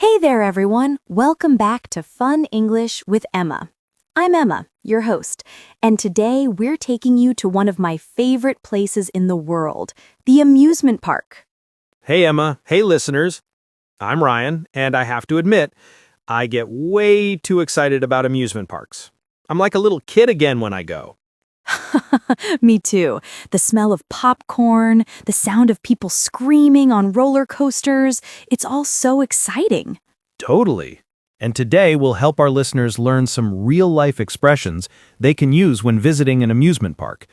Hey there, everyone. Welcome back to Fun English with Emma. I'm Emma, your host, and today we're taking you to one of my favorite places in the world, the amusement park. Hey, Emma. Hey, listeners. I'm Ryan, and I have to admit, I get way too excited about amusement parks. I'm like a little kid again when I go. Me too. The smell of popcorn, the sound of people screaming on roller coasters, it's all so exciting. Totally. And today we'll help our listeners learn some real-life expressions they can use when visiting an amusement park.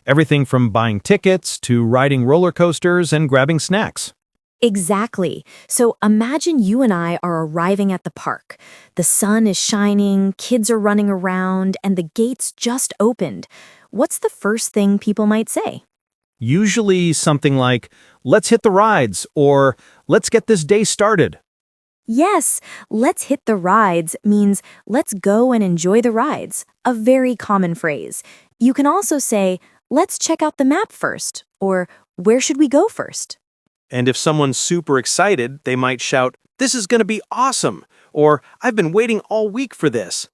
Everything from buying tickets to riding roller coasters and grabbing snacks. Exactly. So imagine you and I are arriving at the park. The sun is shining, kids are running around, and the gates just opened. What's the first thing people might say? Usually something like, "Let's hit the rides," or "Let's get this day started." Yes, let's hit the rides means let's go and enjoy the rides, a very common phrase. You can also say, let's check out the map first, or where should we go first? And if someone's super excited, they might shout, "This is going to be awesome," or "I've been waiting all week for this."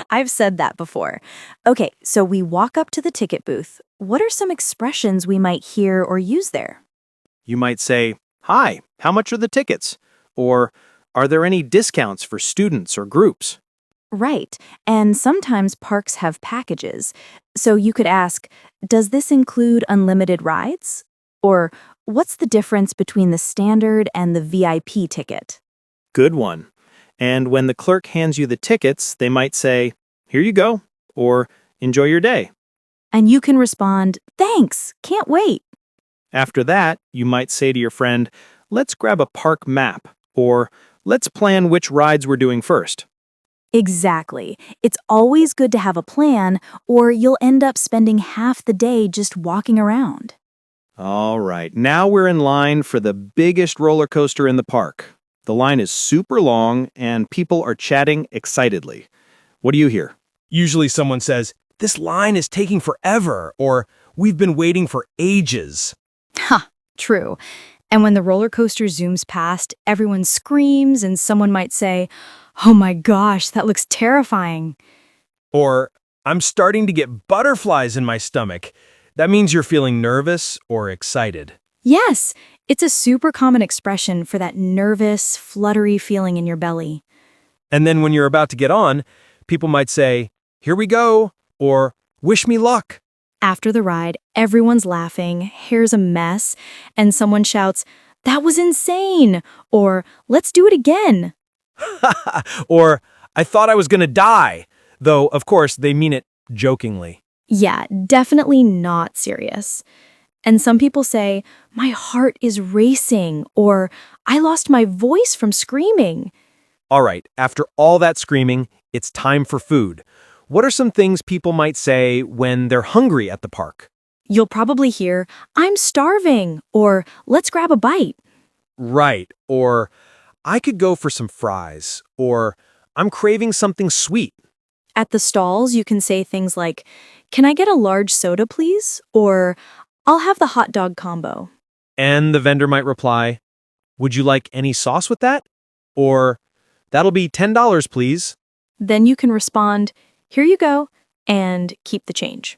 I've said that before. Okay, so we walk up to the ticket booth. What are some expressions we might hear or use there? You might say, "Hi, how much are the tickets?" Or, "Are there any discounts for students or groups?" Right, and sometimes parks have packages. So you could ask, does this include unlimited rides? Or what's the difference between the standard and the VIP ticket? Good one. And when the clerk hands you the tickets, they might say, "Here you go," or "Enjoy your day." And you can respond, thanks, can't wait. After that, you might say to your friend, "Let's grab a park map," or "Let's plan which rides we're doing first." Exactly. It's always good to have a plan, or you'll end up spending half the day just walking around. All right, now we're in line for the biggest roller coaster in the park. The line is super long, and people are chatting excitedly. What do you hear? Usually someone says, "This line is taking forever," or "We've been waiting for ages." Ha, true. And when the roller coaster zooms past, everyone screams and someone might say, oh my gosh, that looks terrifying. Or, "I'm starting to get butterflies in my stomach." That means you're feeling nervous or excited. Yes, it's a super common expression for that nervous, fluttery feeling in your belly. And then when you're about to get on, people might say, "Here we go," or "Wish me luck." After the ride, everyone's laughing, hair's a mess, and someone shouts, that was insane, or let's do it again. Or, "I thought I was going to die," though, of course, they mean it jokingly. Yeah, definitely not serious. And some people say, my heart is racing, or I lost my voice from screaming. All right, after all that screaming, it's time for food. What are some things people might say when they're hungry at the park? You'll probably hear, I'm starving, or let's grab a bite. Right, or "I could go for some fries," or "I'm craving something sweet." At the stalls, you can say things like, can I get a large soda, please? Or I'll have the hot dog combo. And the vendor might reply, "Would you like any sauce with that?" Or, "That'll be $10, please." Then you can respond, here you go, and keep the change.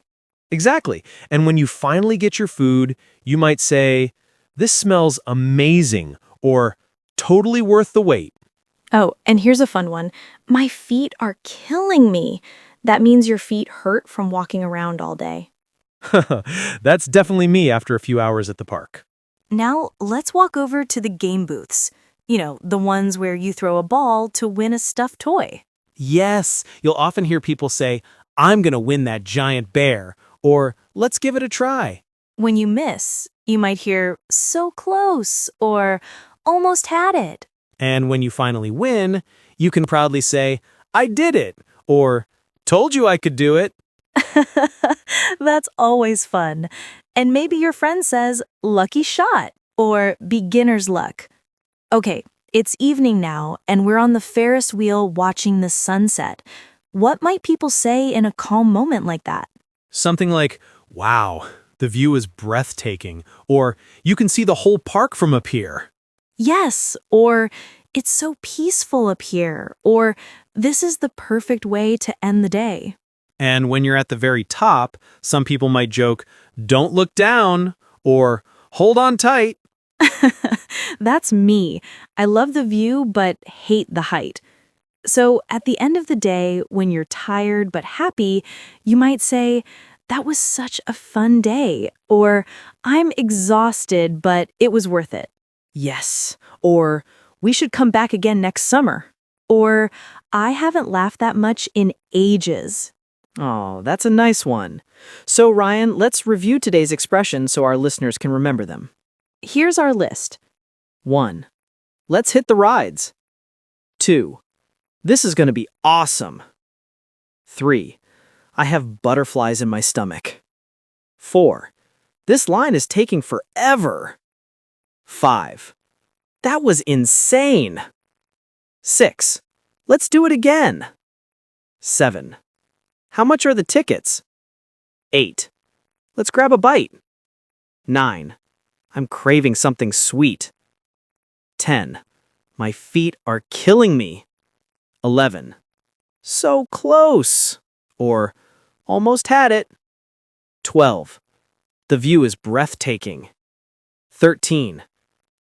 Exactly. And when you finally get your food, you might say, "This smells amazing," or "Totally worth the wait." Oh, and here's a fun one. My feet are killing me. That means your feet hurt from walking around all day. That's definitely me after a few hours at the park. Now, let's walk over to the game booths. You know, the ones where you throw a ball to win a stuffed toy. Yes, you'll often hear people say, "I'm going to win that giant bear," or "Let's give it a try." When you miss, you might hear, so close, or almost had it. And when you finally win, you can proudly say, "I did it," or "Told you I could do it." That's always fun. And maybe your friend says, lucky shot, or beginner's luck. Okay, it's evening now, and we're on the Ferris wheel watching the sunset. What might people say in a calm moment like that? Something like, "Wow, the view is breathtaking," or "You can see the whole park from up here." Yes, or "It's so peaceful up here," or "This is the perfect way to end the day." And when you're at the very top, some people might joke, "Don't look down," or "Hold on tight." That's me. I love the view but hate the height. So at the end of the day, when you're tired but happy, you might say, "That was such a fun day," or "I'm exhausted, but it was worth it." Yes, or "We should come back again next summer," or "I haven't laughed that much in ages." Oh, that's a nice one. So, Ryan, let's review today's expressions so our listeners can remember them. Here's our list. 1. Let's hit the rides. 2. This is going to be awesome. 3. I have butterflies in my stomach. 4. This line is taking forever. 5. That was insane. 6. Let's do it again. 7. How much are the tickets? 8. Let's grab a bite. 9. I'm craving something sweet. 10. My feet are killing me. 11. So close. Or almost had it. 12. The view is breathtaking. 13.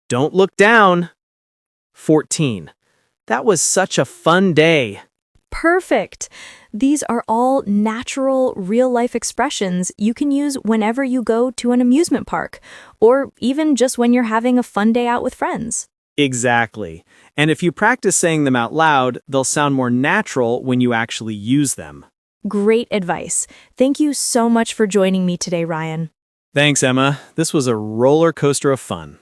Don't look down. 14. That was such a fun day. Perfect. These are all natural, real-life expressions you can use whenever you go to an amusement park, or even just when you're having a fun day out with friends. Exactly. And if you practice saying them out loud, they'll sound more natural when you actually use them. Great advice. Thank you so much for joining me today, Ryan. Thanks, Emma. This was a roller coaster of fun.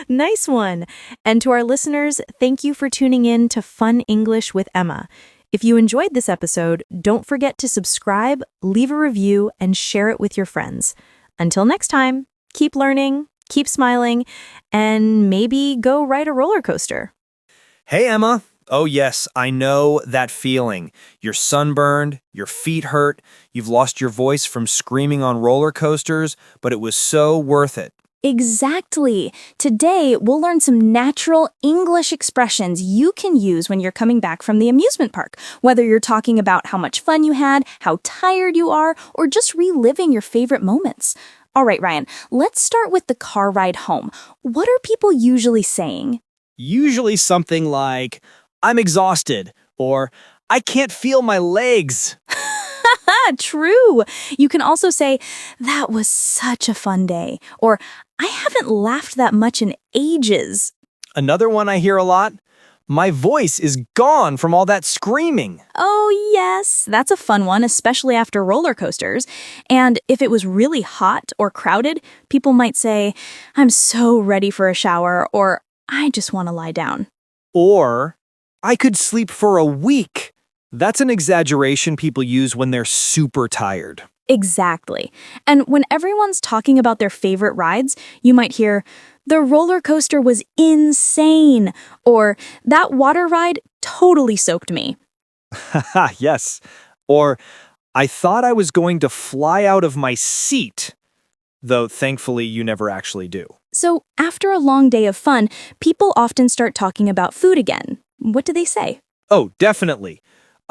Nice one. And to our listeners, thank you for tuning in to Fun English with Emma. If you enjoyed this episode, don't forget to subscribe, leave a review, and share it with your friends. Until next time, keep learning, keep smiling, and maybe go ride a roller coaster. Hey, Emma. Oh, yes, I know that feeling. You're sunburned, your feet hurt, you've lost your voice from screaming on roller coasters, but it was so worth it. Exactly. Today, we'll learn some natural English expressions you can use when you're coming back from the amusement park, whether you're talking about how much fun you had, how tired you are, or just reliving your favorite moments. All right, Ryan, let's start with the car ride home. What are people usually saying? Usually something like, "I'm exhausted," or "I can't feel my legs." True. You can also say, "That was such a fun day," or "I haven't laughed that much in ages." Another one I hear a lot, "My voice is gone from all that screaming." Oh, yes, that's a fun one, especially after roller coasters. And if it was really hot or crowded, people might say, "I'm so ready for a shower," or "I just want to lie down." Or, "I could sleep for a week." That's an exaggeration people use when they're super tired. Exactly. And when everyone's talking about their favorite rides, you might hear, "The roller coaster was insane," or "That water ride totally soaked me." Haha, yes. Or, "I thought I was going to fly out of my seat," though thankfully you never actually do. So after a long day of fun, people often start talking about food again. What do they say? Oh, definitely.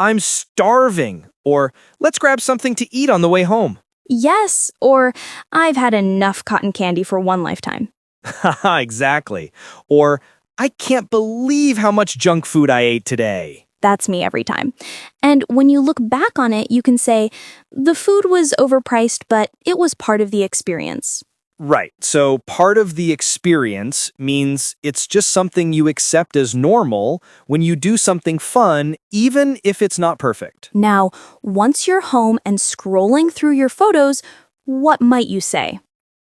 "I'm starving," or "Let's grab something to eat on the way home." Yes, or "I've had enough cotton candy for one lifetime." Haha, exactly. Or, "I can't believe how much junk food I ate today." That's me every time. And when you look back on it, you can say, "The food was overpriced, but it was part of the experience." Right. So part of the experience means it's just something you accept as normal when you do something fun, even if it's not perfect. Now, once you're home and scrolling through your photos, what might you say?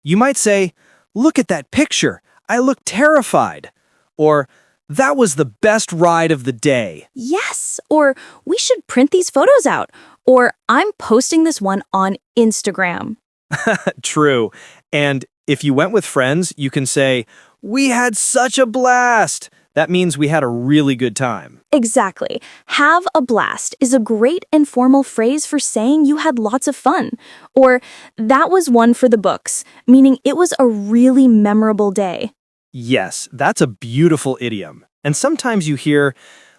You might say, "Look at that picture. I look terrified." Or, "That was the best ride of the day." Yes, or "We should print these photos out," or "I'm posting this one on Instagram." True. And if you went with friends, you can say, "We had such a blast." That means we had a really good time. Exactly. "Have a blast" is a great informal phrase for saying you had lots of fun. Or "That was one for the books," meaning it was a really memorable day. Yes, that's a beautiful idiom. And sometimes you hear,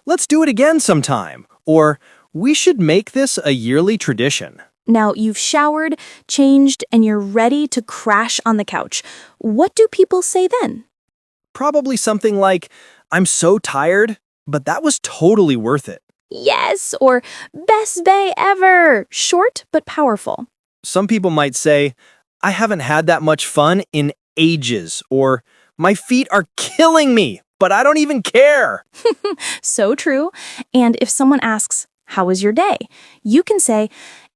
let's do it again sometime, or we should make this a yearly tradition. Now you've showered, changed, and you're ready to crash on the couch. What do people say then? Probably something like, I'm so tired, but that was totally worth it. Yes, or best day ever. Short but powerful. Some people might say, I haven't had that much fun in ages, or my feet are killing me, but I don't even care. So true. And if someone asks, how was your day? You can say,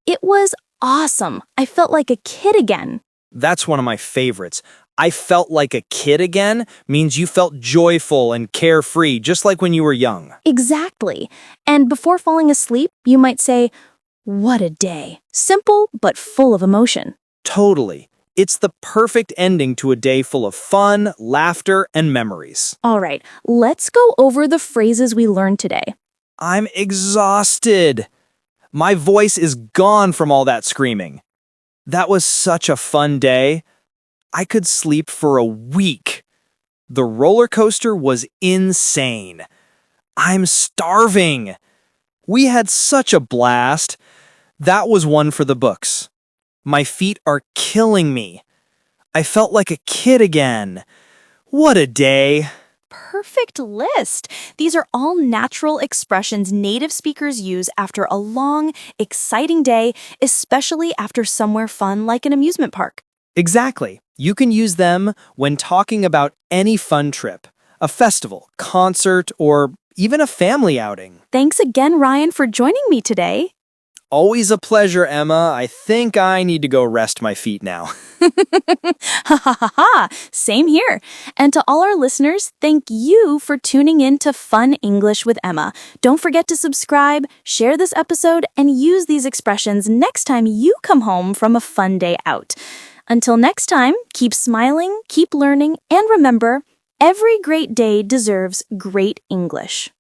it was awesome. I felt like a kid again. That's one of my favorites. I felt like a kid again means you felt joyful and carefree, just like when you were young. Exactly. And before falling asleep, you might say, what a day. Simple, but full of emotion. Totally. It's the perfect ending to a day full of fun, laughter, and memories. All right, let's go over the phrases we learned today. I'm exhausted. My voice is gone from all that screaming. That was such a fun day. I could sleep for a week. The roller coaster was insane. I'm starving. We had such a blast. That was one for the books. My feet are killing me. I felt like a kid again. What a day. Perfect list. These are all natural expressions native speakers use after a long, exciting day, especially after somewhere fun like an amusement park. Exactly. You can use them when talking about any fun trip, a festival, concert, or even a family outing. Thanks again, Ryan, for joining me today. Always a pleasure, Emma. I think I need to go rest my feet now. Ha ha ha ha! Same here. And to all our listeners, thank you for tuning in to Fun English with Emma. Don't forget to subscribe, share this episode, and use these expressions next time you come home from a fun day out. Until next time, keep smiling, keep learning, and remember, every great day deserves great English.